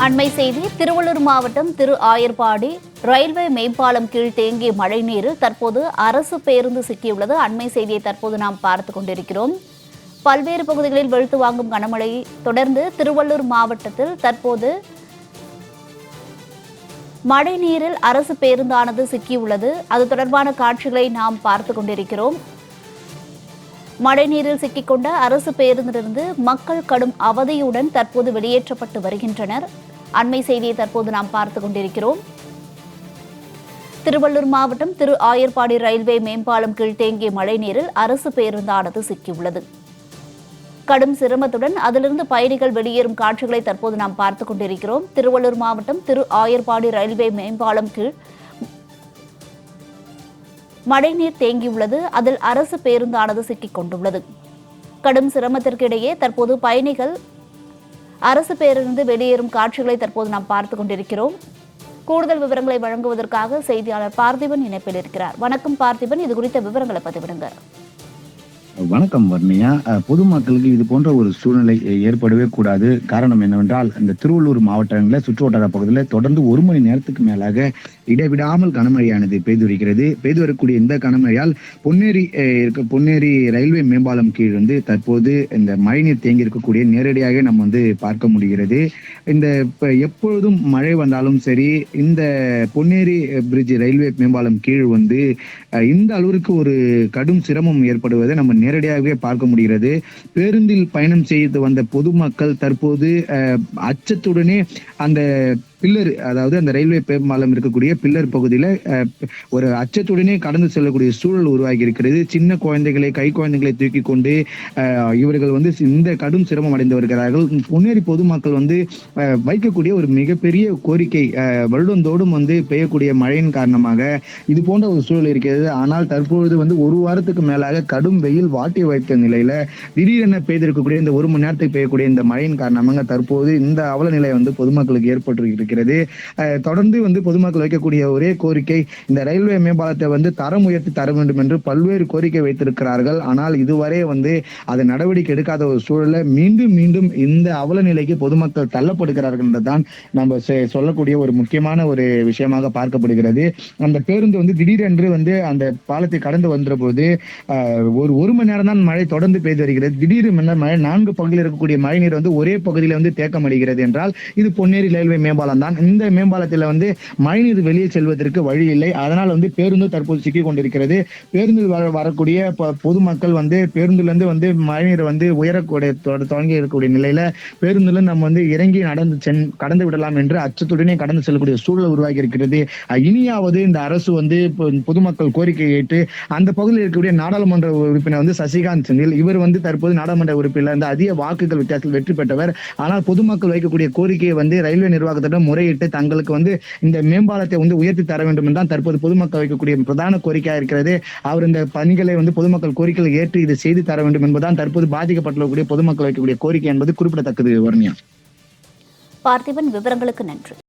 அண்மை செய்தி திருவள்ளூர் மாவட்டம் திரு ஆயர்பாடி ரயில்வே மேம்பாலம் கீழ் தேங்கிய மழைநீரில் தற்போது அரசு பேருந்து சிக்கியுள்ளது. அண்மை செய்தியை தற்போது நாம் பார்த்துக் கொண்டிருக்கிறோம். பல்வேறு பகுதிகளில் வெளுத்து வாங்கும் கனமழையை தொடர்ந்து திருவள்ளூர் மாவட்டத்தில் தற்போது மழைநீரில் அரசு பேருந்தானது சிக்கியுள்ளது. அது தொடர்பான காட்சிகளை நாம் பார்த்துக் கொண்டிருக்கிறோம். மழைநீரில் சிக்கிக்கொண்ட அரசு பேருந்திலிருந்து மக்கள் கடும் அவதியுடன் தற்போது வெளியேற்றப்பட்டு வருகின்றனர். அண்மை செய்தியை தற்போது நாம் பார்த்துக் கொண்டிருக்கிறோம். திருவள்ளூர் மாவட்டம் திரு ஆயர்பாடி ரயில்வே மேம்பாலம் கீழ் தேங்கிய மழைநீரில் அரசு பேருந்தானது சிக்கியுள்ளது. கடும் சிரமத்துடன் அதிலிருந்து பயணிகள் வெளியேறும் காட்சிகளை தற்போது நாம் பார்த்துக் கொண்டிருக்கிறோம். திருவள்ளூர் மாவட்டம் திரு ஆயர்பாடி ரயில்வே மேம்பாலம் கீழ் மழைநீர் தேங்கியுள்ளது. அதில் அரசு பேருந்தானது சிக்கிக் கொண்டுள்ளது. கடும் சிரமத்திற்கிடையே தற்போது பயணிகள் அரசு பேருந்து வெளியேறும் காட்சிகளை தற்போது நாம் பார்த்துக் கொண்டிருக்கிறோம். கூடுதல் விவரங்களை வழங்குவதற்காக செய்தியாளர் பார்த்திபன் இணைப்பில் இருக்கிறார். வணக்கம் பார்த்திபன், இது குறித்த விவரங்களை பதிவிடுங்க. வணக்கம் வர்ணியா. பொதுமக்களுக்கு இது போன்ற ஒரு சூழ்நிலை ஏற்படவே கூடாது. காரணம் என்னவென்றால், இந்த திருவள்ளூர் மாவட்டங்களில் சுற்றுவட்டார பகுதியில் தொடர்ந்து 1 மணி நேரத்துக்கு மேலாக இடைவிடாமல் கனமழையானது பெய்து வருகிறது. பெய்து வரக்கூடிய இந்த கனமழையால் பொன்னேரி ரயில்வே மேம்பாலம் கீழ் தற்போது இந்த மழைநீர் தேங்கி இருக்கக்கூடிய நேரடியாக நம்ம பார்க்க முடிகிறது. இந்த எப்பொழுதும் மழை வந்தாலும் சரி, இந்த பொன்னேரி பிரிட்ஜ் ரயில்வே மேம்பாலம் கீழ் இந்த அளவிற்கு ஒரு கடும் சிரமம் ஏற்படுவதை நம்ம நேரடியாகவே பார்க்க முடிகிறது. பேருந்தில் பயணம் செய்து வந்த பொதுமக்கள் தற்போது அச்சத்துடனே அந்த பில்லர், அதாவது அந்த ரயில்வே மேம்பாலம் இருக்கக்கூடிய பில்லர் பகுதியில ஒரு அச்சத்துடனே கடந்து செல்லக்கூடிய சூழல் உருவாகி இருக்கிறது. சின்ன குழந்தைகளை, கை குழந்தைகளை தூக்கி கொண்டு இவர்கள் இந்த கடும் சிரமம் அடைந்து வருகிறார்கள். பொன்னேரி பொதுமக்கள் வைக்கக்கூடிய ஒரு மிகப்பெரிய கோரிக்கை, வருடந்தோடும் பெய்யக்கூடிய மழையின் காரணமாக இது போன்ற ஒரு சூழல் இருக்கிறது. ஆனால் தற்பொழுது 1 வாரத்துக்கு மேலாக கடும் வெயில் வாட்டி வைத்த நிலையில திடீரென பெய்திருக்கக்கூடிய இந்த 1 மணி நேரத்துக்கு பெய்யக்கூடிய இந்த மழையின் காரணமாக தற்போது இந்த அவல நிலை பொதுமக்களுக்கு ஏற்பட்டு தொடர்ந்து பொதுமக்கள் வைக்கக்கூடிய ஒரே கோரிக்கை, இந்த ரயில்வே மேம்பாலத்தை தரம் உயர்த்தி தர வேண்டும் என்று பல்வேறு கோரிக்கை வைத்திருக்கிறார்கள். ஆனால் இதுவரை அது நடவடிக்கை எடுக்காத ஒரு சூழல மீண்டும் இந்த அவல நிலைக்கு பொதுமக்கள் தள்ளப்படுகிறார்கள் என்றுதான் நம்ம சொல்லக்கூடிய ஒரு முக்கியமான ஒரு விஷயமாக பார்க்கப்படுகிறது. அந்த பேருந்து திடீரென்று அந்த பாலத்தை கடந்து வந்த போது ஒரு மணி நேரம் தான் மழை தொடர்ந்து பெய்து வருகிறது. திடீரென மழை 4 பகுதியில் இருக்கக்கூடிய மழை நீர் ஒரே பகுதியில் தேக்கம் அடைகிறது என்றால் இது பொன்னேரி ரயில்வே மேம்பாலம் தான். இந்த மேம்பாலத்தில் மழைநீர் வெளியே செல்வதற்கு வழி இல்லை. அதனால் பேருந்து தற்போது சிக்கிக் கொண்டிருக்கிறது. பேருந்தில் வரக்கூடிய பொதுமக்கள் பேருந்திலிருந்து மழைநீர் உயரக்கூடிய தொடங்கி இருக்கக்கூடிய நிலையில பேருந்துல நம்ம இறங்கி கடந்து விடலாம் என்று அச்சத்துடனே கடந்து செல்லக்கூடிய சூழல் உருவாகி இருக்கிறது. இனியாவது இந்த அரசு பொதுமக்கள் கோரிக்கை ஏற்று அந்த பகுதியில் இருக்கக்கூடிய நாடாளுமன்ற உறுப்பினர் சசிகாந்த் செந்தில், இவர் தற்போது நாடாளுமன்ற உறுப்பினர் அதிக வாக்குகள் வித்தியாசத்தில் வெற்றி பெற்றவர். ஆனால் பொதுமக்கள் வைக்கக்கூடிய கோரிக்கையை ரயில்வே நிர்வாகத்திடம் முறையிட்டு தங்களுக்கு இந்த மேம்பாலத்தை உயர்த்தி தர வேண்டும் என்றால் தற்போது பொதுமக்கள் வைக்கக்கூடிய பிரதான கோரிக்கையாக இருக்கிறது. அவர் இந்த பணிகளை பொதுமக்கள் கோரிக்கைகளை ஏற்று இது செய்து தர வேண்டும் என்பதுதான் தற்போது பாதிக்கப்பட்டுள்ள பொதுமக்கள் வைக்கக்கூடிய கோரிக்கை என்பது குறிப்பிடத்தக்கது. வர்ணியா. பார்த்திபன், விவரங்களுக்கு நன்றி.